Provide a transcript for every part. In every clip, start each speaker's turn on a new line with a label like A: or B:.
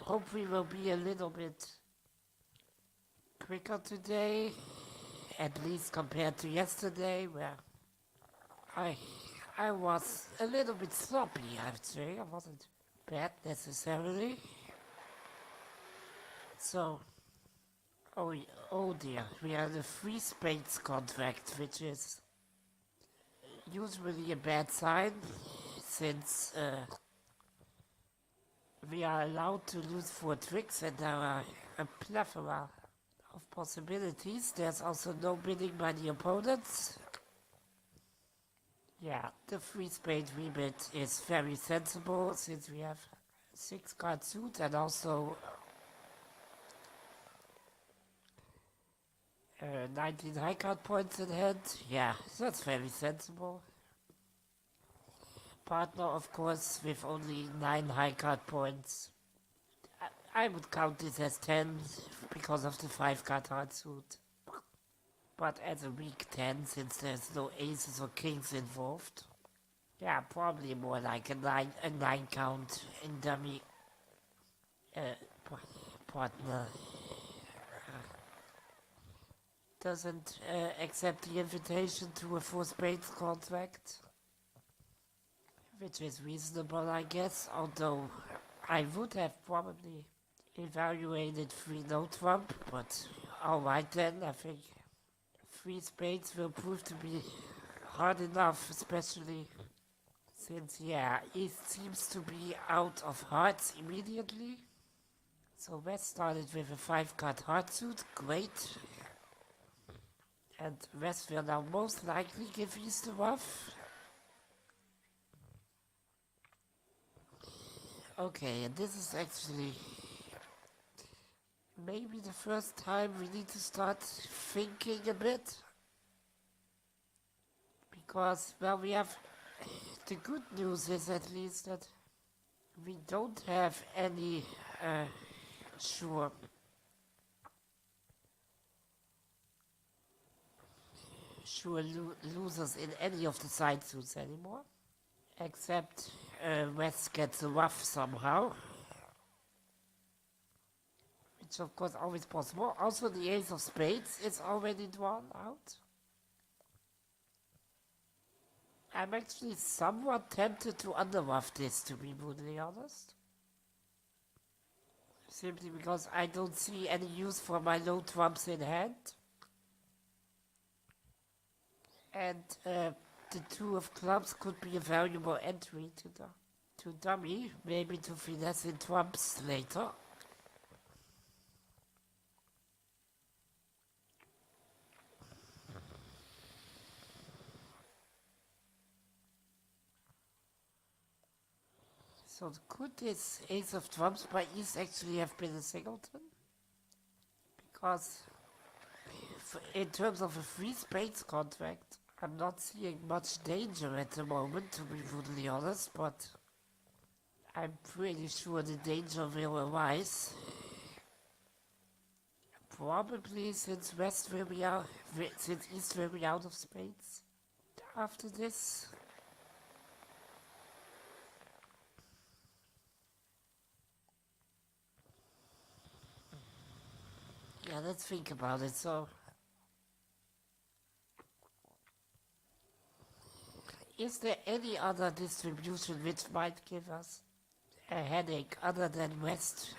A: hope we will be a little bit quicker today, at least compared to yesterday, where I I was a little bit sloppy, I would say. I wasn't bad necessarily. So, oh, oh dear, we are the free space contract, which is usually a bad sign, since we are allowed to lose 4 tricks and there are a plethora of possibilities. There's also no bidding by the opponents. Yeah, the free spade rebid is very sensible since we have 6 card suit and also 19 high card points in hand. Yeah, that's very sensible. Partner, of course, with only 9 high card points. I would count this as 10 because of the 5 card hard suit. But as a weak 10, since there's no aces or kings involved. Yeah, probably more like a 9 count in dummy partner. Doesn't accept the invitation to a 4 spades contract. Which is reasonable, I guess, although I would have probably evaluated 3 no trump, but alright then, I think 3 spades will prove to be hard enough, especially since, yeah, East seems to be out of hearts immediately. So West started with a 5 card heart suit, great. And West will now most likely give East a rough. Okay, and this is actually maybe the first time we need to start thinking a bit. Because, well, we have... The good news is at least that we don't have any sure losers in any of the side suits anymore. Except West gets a rough somehow. Which of course always possible. Also the ace of spades is already drawn out. I'm actually somewhat tempted to underruff this, to be brutally honest. Simply because I don't see any use for my low trumps in hand. And the 2 of clubs could be a valuable entry to dummy, maybe to finesse in trumps later. So could this ace of trumps by East actually have been a singleton? Because in terms of a free spades contract, I'm not seeing much danger at the moment, to be brutally honest, but I'm pretty sure the danger will arise. Probably since East will be out of spades after this. Yeah, let's think about it. So, is there any other distribution which might give us a headache other than West?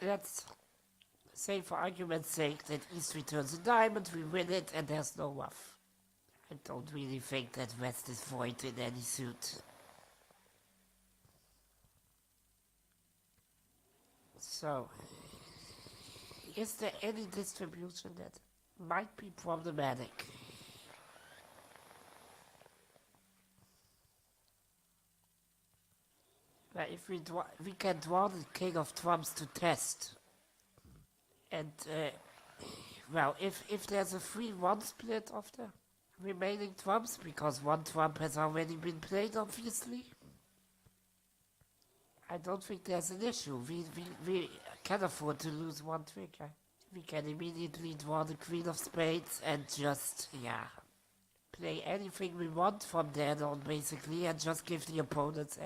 A: Let's say, for argument's sake, that East returns a diamond, we win it, and there's no rough. I don't really think that West is void in any suit. So, is there any distribution that might be problematic? Well, if we can draw the king of trumps to test. And, well, if there's a 3-1 split of the remaining trumps, because 1 trump has already been played, obviously, I don't think there's an issue. We can afford to lose 1 trick. We can immediately draw the queen of spades and just, yeah, play anything we want from then on, basically, and just give the opponents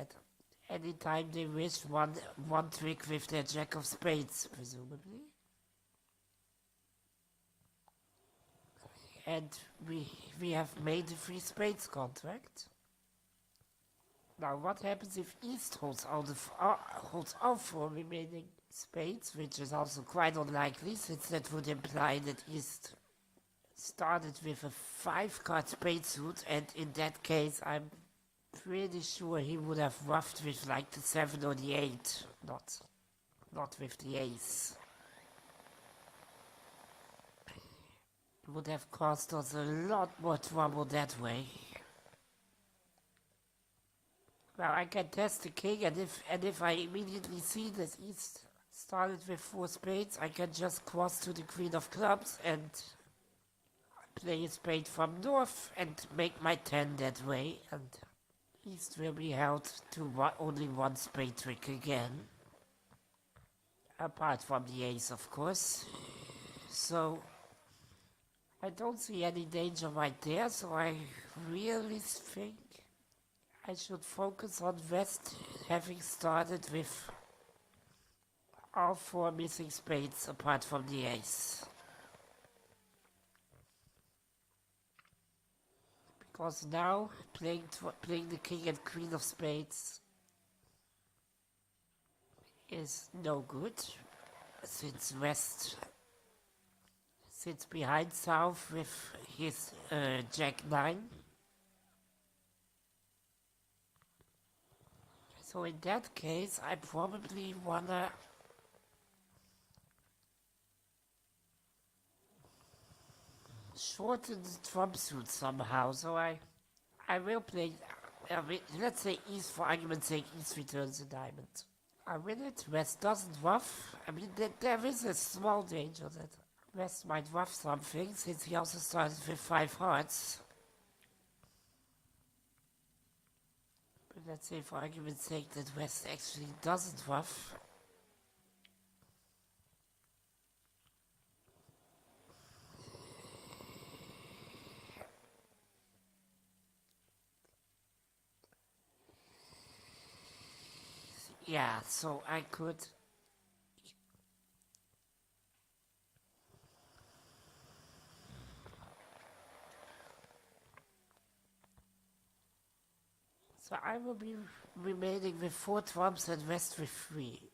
A: anytime they wish, one trick with their jack of spades, presumably. And we have made a free spades contract. Now, what happens if East holds all four remaining spades, which is also quite unlikely, since that would imply that East started with a 5-card spade suit, and in that case, I'm pretty sure he would have ruffed with like the 7 or the 8, not with the ace. It would have cost us a lot more trouble that way. Well, I can test the king, and if I immediately see that East started with 4 spades, I can just cross to the queen of clubs and play a spade from north and make my 10 that way, and East will be held to only one spade trick again. Apart from the ace, of course. So I don't see any danger right there, so I really think I should focus on West having started with all 4 missing spades apart from the ace. Because now playing the king and queen of spades is no good, since West sits behind South with his Jack 9. So in that case, I probably wanna shorten the trump suit somehow. So I will play, let's say East, for argument's sake, East returns a diamond. I win it, West doesn't ruff. I mean, there is a small danger that West might ruff something, since he also started with 5 hearts. But let's say for argument's sake that West actually doesn't ruff. Yeah, so I could... So I will be remaining with 4 trumps and West with 3.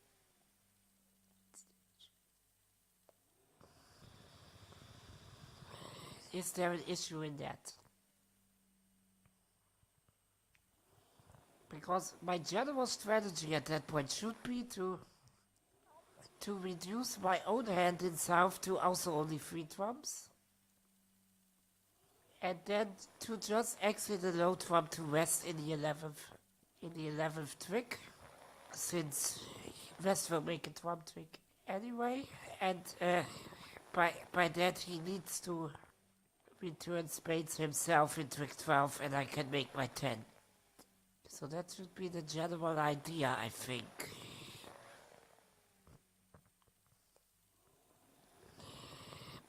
A: Is there an issue in that? Because my general strategy at that point should be to reduce my own hand in South to also only 3 trumps. And then to just exit a low trump to West in the 11th trick, since West will make a trump trick anyway, and by that he needs to return spades himself in trick 12, and I can make my 10. So that should be the general idea, I think.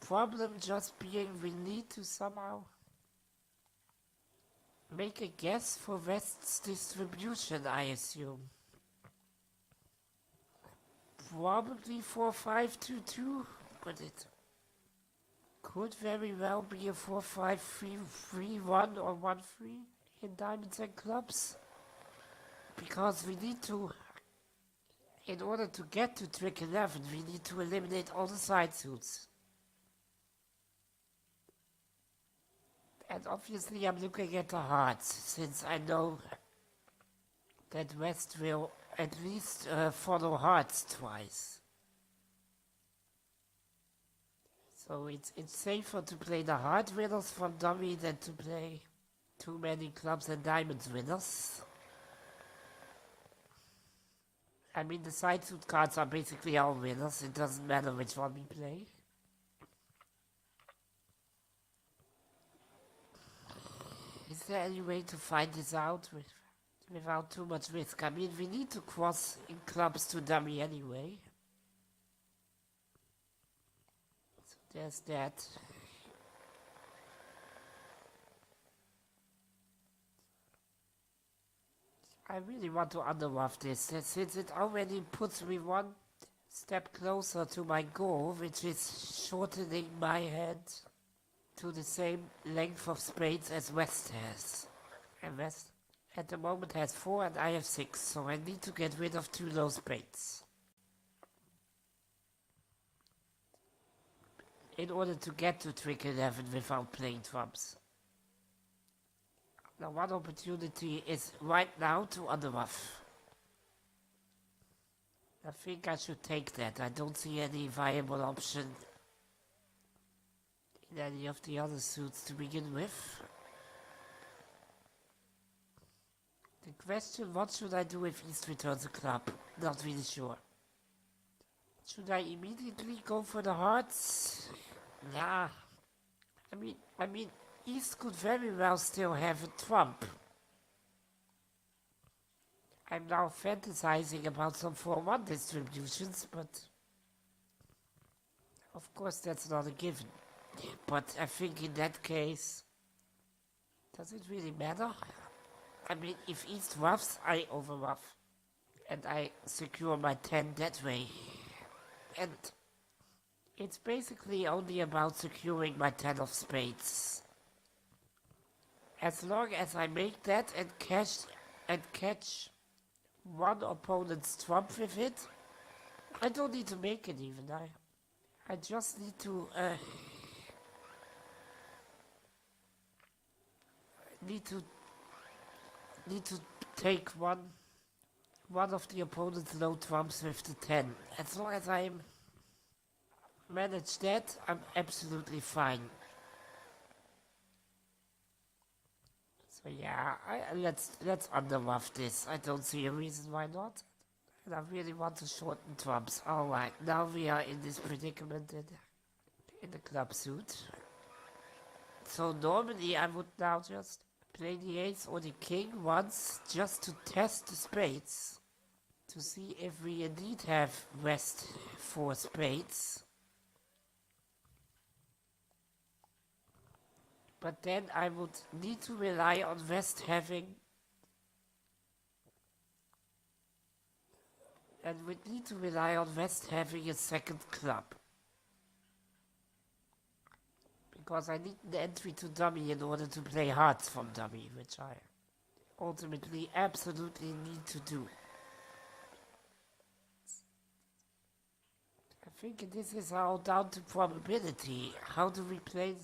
A: Problem just being we need to somehow make a guess for West's distribution, I assume. Probably 4-5-2-2, but it could very well be a 4-5-3-1 or 1-3 in diamonds and clubs. Because we need to, in order to get to trick 11, we need to eliminate all the side suits. And obviously I'm looking at the hearts, since I know that West will at least follow hearts twice. So it's safer to play the heart winners from dummy than to play too many clubs and diamonds winners. I mean, the side suit cards are basically all winners, it doesn't matter which one we play. Is there any way to find this out without too much risk? I mean, we need to cross in clubs to dummy anyway. So there's that. I really want to underwaft this, since it already puts me one step closer to my goal, which is shortening my hand to the same length of spades as West has. And West at the moment has 4 and I have 6, so I need to get rid of 2 low spades in order to get to trick 11 without playing trumps. Now one opportunity is right now to underwaft. I think I should take that. I don't see any viable option in any of the other suits to begin with. The question, what should I do if East returns a club? Not really sure. Should I immediately go for the hearts? Nah. I mean, East could very well still have a trump. I'm now fantasizing about some 4-1 distributions, but of course that's not a given. But I think in that case, does it really matter? I mean, if East ruffs, I overruff. And I secure my 10 that way. And it's basically only about securing my 10 of spades. As long as I make that and catch one opponent's trump with it, I don't need to make it even. I just need to take one of the opponent's low trumps with the 10. As long as I manage that, I'm absolutely fine. So yeah, let's underwaft this. I don't see a reason why not. And I really want to shorten trumps. Alright, now we are in this predicament in the club suit. So normally I would now just play the ace or the king once, just to test the spades. To see if we indeed have West 4 spades. But then I would need to rely on West having, and would need to rely on West having a second club. Because I need an entry to dummy in order to play hearts from dummy, which I ultimately absolutely need to do. I think this is all down to probability. How do we play the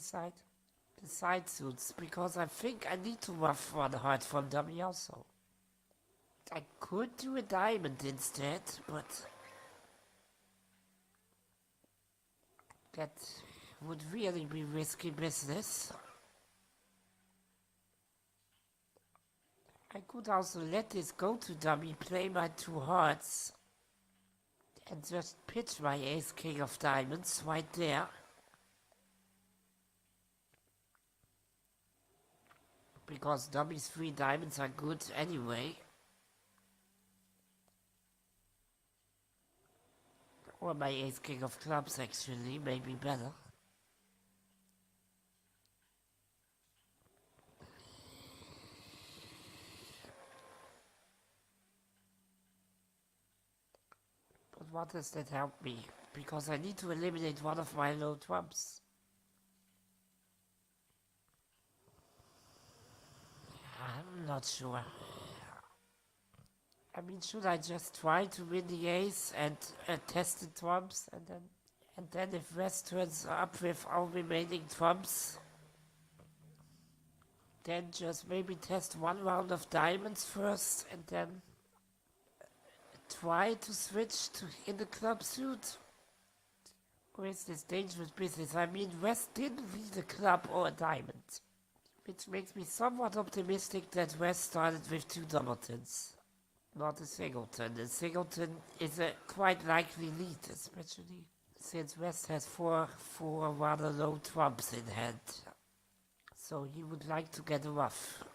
A: side suits? Because I think I need to ruff one heart from dummy also. I could do a diamond instead, but that would really be risky business. I could also let this go to dummy, play my 2 hearts, and just pitch my ace king of diamonds right there. Because dummy's 3 diamonds are good anyway. Or my ace king of clubs actually, may be better. But what does that help me? Because I need to eliminate one of my low trumps. I'm not sure. I mean, should I just try to win the ace and test the trumps, and then if West turns up with all remaining trumps, then just maybe test 1 round of diamonds first, and then try to switch to in the club suit? Or is this dangerous business? I mean, West didn't lead a club or a diamond, which makes me somewhat optimistic that West started with 2 doubletons. Not a singleton. A singleton is a quite likely lead, especially since West has 4 rather low trumps in hand. So he would like to get a ruff.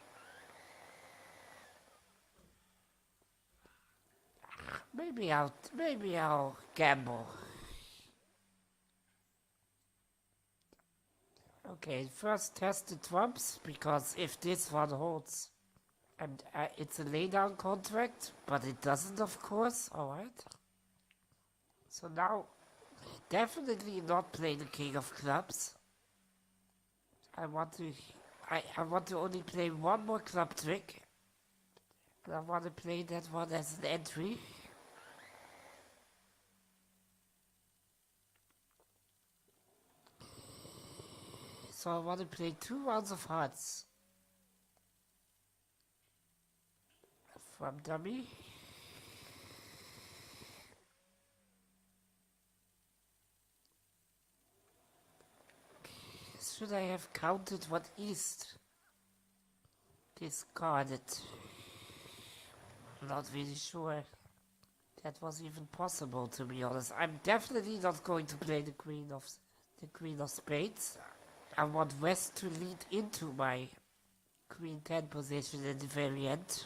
A: Maybe I'll gamble. Okay, first test the trumps, because if this one holds, And it's a laydown contract, but it doesn't, of course. Alright. So now, definitely not play the king of clubs. I want to... I want to only play one more club trick. And I want to play that one as an entry. So I want to play 2 rounds of hearts. From dummy. Should I have counted what East discarded? Not really sure that was even possible, to be honest. I'm definitely not going to play the Queen of Spades. I want West to lead into my Queen 10 position at the very end.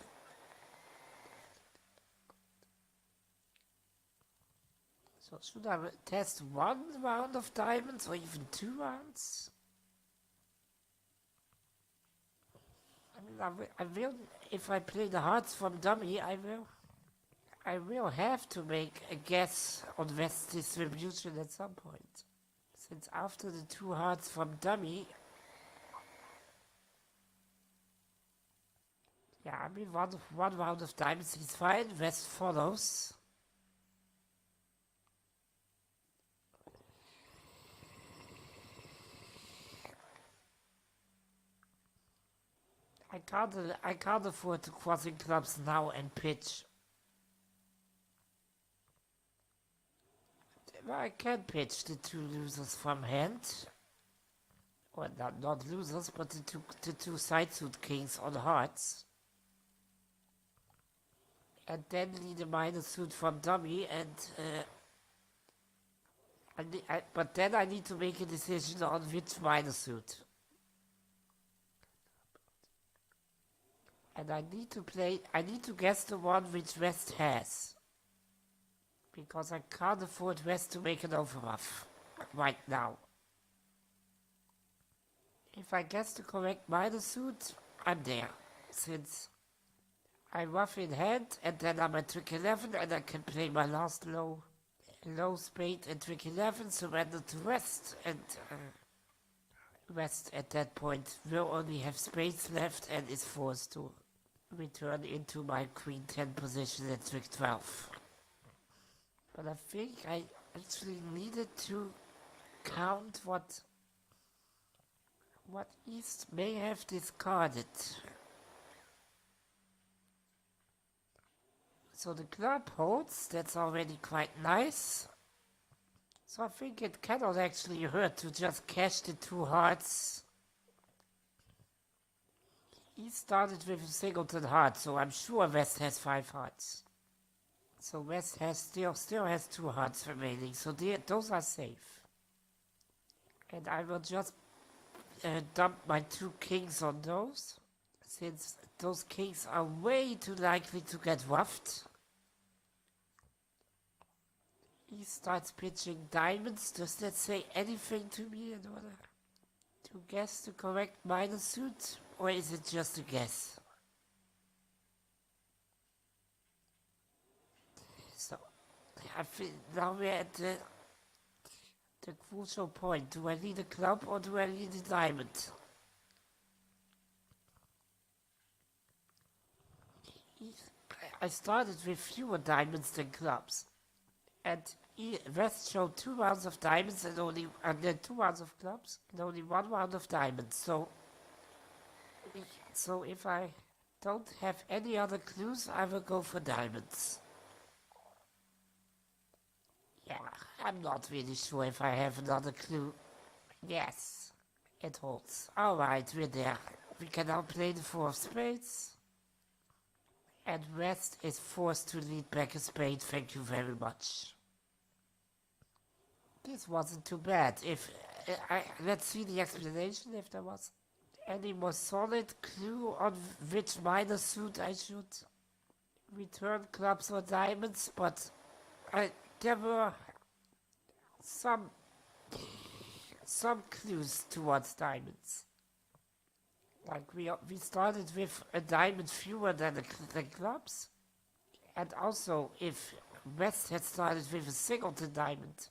A: So should I test 1 round of diamonds or even 2 rounds? I mean, I will, if I play the hearts from dummy, I will have to make a guess on West's distribution at some point. Since after the 2 hearts from dummy, yeah, I mean, one round of diamonds is fine. West follows. I can't afford to crossing clubs now and pitch. I can pitch the 2 losers from hand. Or not losers, but the two side suit kings on hearts. And then lead a minor suit from dummy and but then I need to make a decision on which minor suit. And I need to guess the one which West has. Because I can't afford West to make an overruff right now. If I guess the correct minor suit, I'm there. Since I rough in hand and then I'm at trick 11 and I can play my last low spade and trick 11, surrender to West, and West at that point will only have spades left and is forced to return into my queen 10 position at trick 12. But I think I actually needed to count what East may have discarded. So the club holds, that's already quite nice. So I think it cannot actually hurt to just cash the 2 hearts. He started with a singleton heart, so I'm sure West has 5 hearts. So West has still has 2 hearts remaining, so those are safe. And I will just dump my 2 kings on those, since those kings are way too likely to get ruffed. He starts pitching diamonds. Does that say anything to me in order to guess the correct minor suit? Or is it just a guess? So, I think now we're at the crucial point. Do I need a club or do I need a diamond? I started with fewer diamonds than clubs. And West showed 2 rounds of diamonds and then 2 rounds of clubs and only 1 round of diamonds. So if I don't have any other clues, I will go for diamonds. Yeah, I'm not really sure if I have another clue. Yes, it holds. Alright, we're there. We can now play the 4 of spades. And West is forced to lead back a spade, thank you very much. This wasn't too bad. Let's see the explanation if there was any more solid clue on which minor suit I should return clubs or diamonds, but there were some clues towards diamonds. Like we started with a diamond fewer than clubs, and also if West had started with a singleton diamond,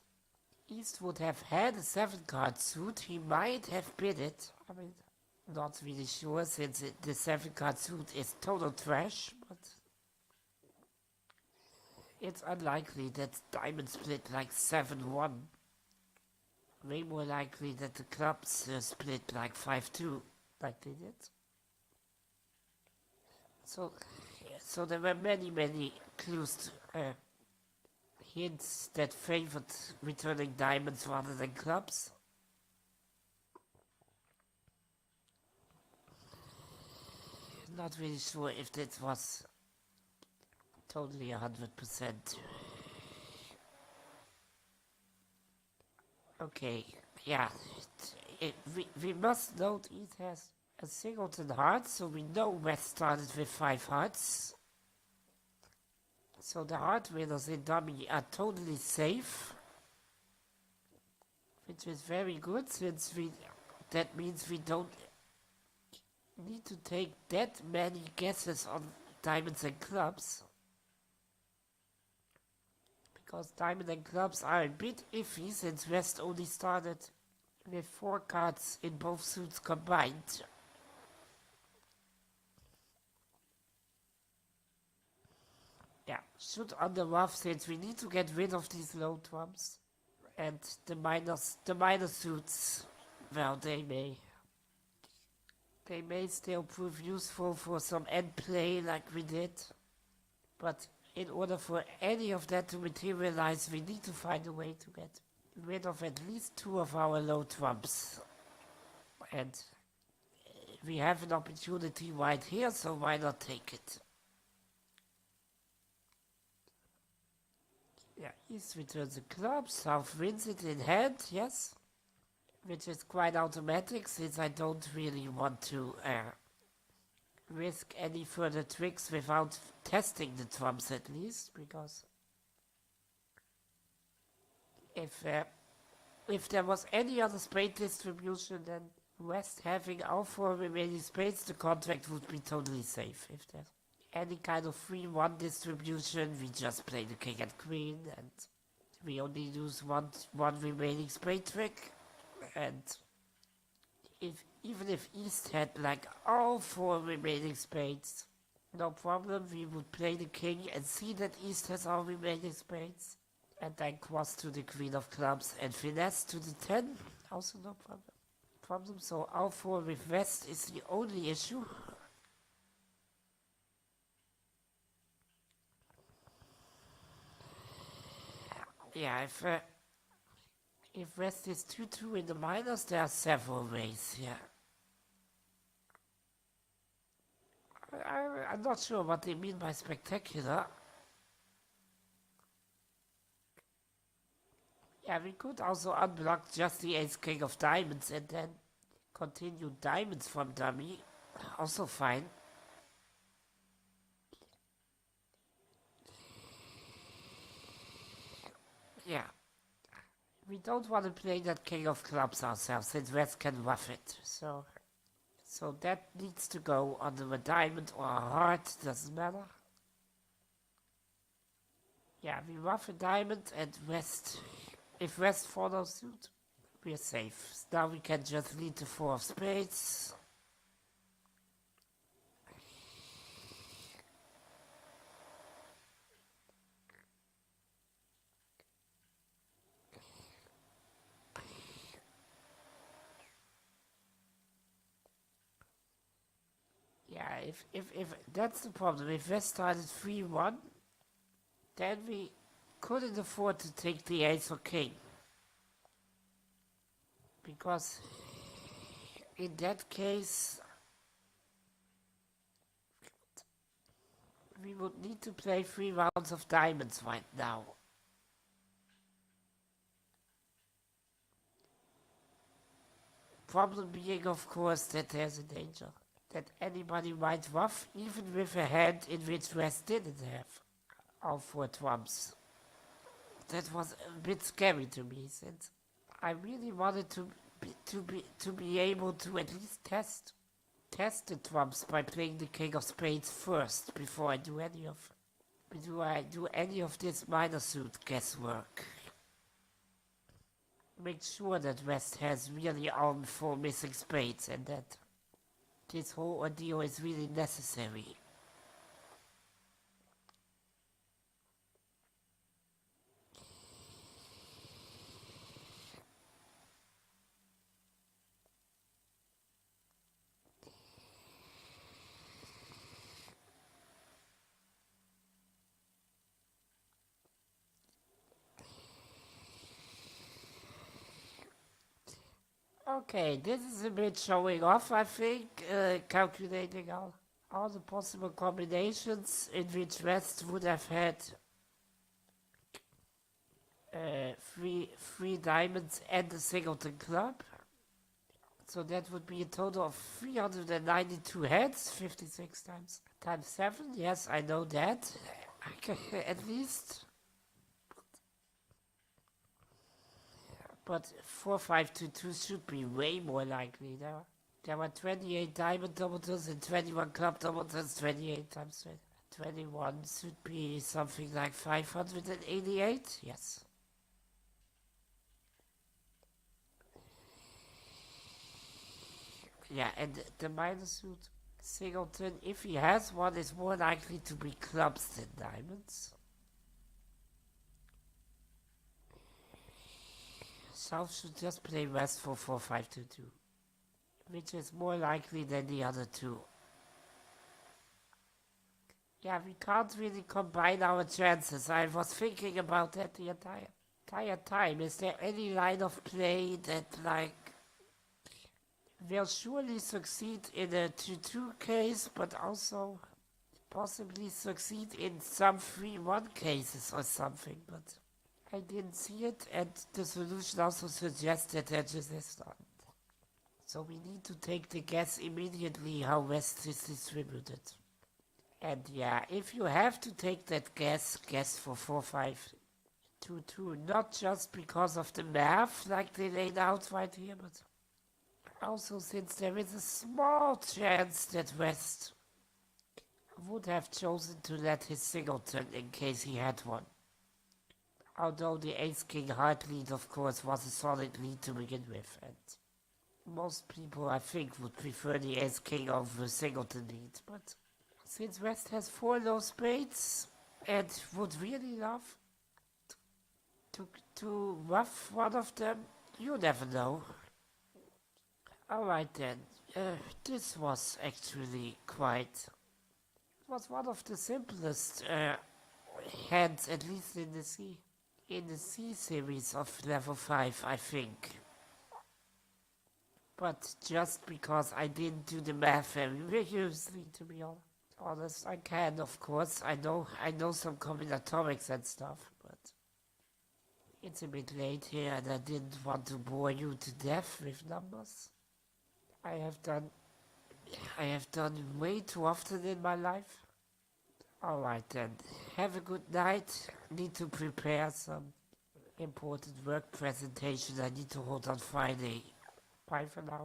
A: East would have had a 7-card suit. He might have bid it. I mean, not really sure since the 7-card suit is total trash, but it's unlikely that diamond split like 7-1. Way more likely that the clubs split like 5-2, like they did. So, so there were many clues, hints that favored returning diamonds rather than clubs. Not really sure if that was totally 100%. Okay, yeah. We must note it has a singleton heart, so we know West started with 5 hearts. So the heart winners in dummy are totally safe, which is very good since that means we don't need to take that many guesses on diamonds and clubs. Because diamond and clubs are a bit iffy since West only started with 4 cards in both suits combined. Yeah, should underruff since we need to get rid of these low trumps. And the minor suits, well, they may still prove useful for some end play like we did. But in order for any of that to materialize, we need to find a way to get rid of at least 2 of our low trumps. And we have an opportunity right here, so why not take it? Yeah, East returns a club, South wins it in hand, yes. Which is quite automatic since I don't really want to risk any further tricks without testing the trumps at least, because if there was any other spade distribution than West having all 4 remaining spades, the contract would be totally safe. If there's any kind of 3-1 distribution, we just play the king and queen, and we only use one remaining spade trick, and even if East had like all 4 remaining spades, no problem, we would play the king and see that East has all remaining spades, and then cross to the queen of clubs and finesse to the 10, also no problem. So all 4 with West is the only issue. Yeah, if West is 2-2 in the minors, there are several ways, yeah. I'm not sure what they mean by spectacular. Yeah, we could also unblock just the ace-king of diamonds and then continue diamonds from dummy. Also fine. Yeah. We don't want to play that king of clubs ourselves since West can ruff it. So that needs to go under a diamond or a heart, doesn't matter. Yeah, we ruff a diamond and West, if West follows suit, we're safe. Now we can just lead the 4 of spades. Yeah, if that's the problem. If West started 3-1, then we couldn't afford to take the ace or king. Because in that case, we would need to play 3 rounds of diamonds right now. Problem being, of course, that there's a danger that anybody might ruff, even with a hand in which West didn't have all 4 trumps. That was a bit scary to me, since I really wanted to be able to at least test test the trumps by playing the king of spades first before I do any of this minor suit guesswork. Make sure that West has really armed for missing spades and that this whole ordeal is really necessary. Okay, this is a bit showing off, I think, calculating all the possible combinations in which West would have had three diamonds and a singleton club. So that would be a total of 392 heads, 56 times 7. Yes, I know that. At least. But 4522 should be way more likely. There were 28 diamond doubletons and 21 club doubletons, 28 times 21 should be something like 588, yes. Yeah, and the minor suit singleton, if he has one, is more likely to be clubs than diamonds. South should just play West for 4522, which is more likely than the other two. Yeah, we can't really combine our chances. I was thinking about that the entire time. Is there any line of play that, like, will surely succeed in a 2-2 case, but also possibly succeed in some 3-1 cases or something, but I didn't see it, and the solution also suggests that there just is not. So we need to take the guess immediately how West is distributed. And yeah, if you have to take that guess for 4522, not just because of the math like they laid out right here, but also since there is a small chance that West would have chosen to let his singleton in case he had one. Although the ace-king heart lead, of course, was a solid lead to begin with, and most people, I think, would prefer the ace-king over the singleton lead, but since West has 4 low spades and would really love to ruff one of them, you never know. Alright then, this was actually it was one of the simplest hands, at least in the C series of level 5, I think. But just because I didn't do the math very rigorously, to be honest, I can, of course. I know some combinatorics and stuff, but it's a bit late here and I didn't want to bore you to death with numbers. I have done way too often in my life. Alright then, have a good night. Need to prepare some important work presentation I need to hold on Friday. Bye for now.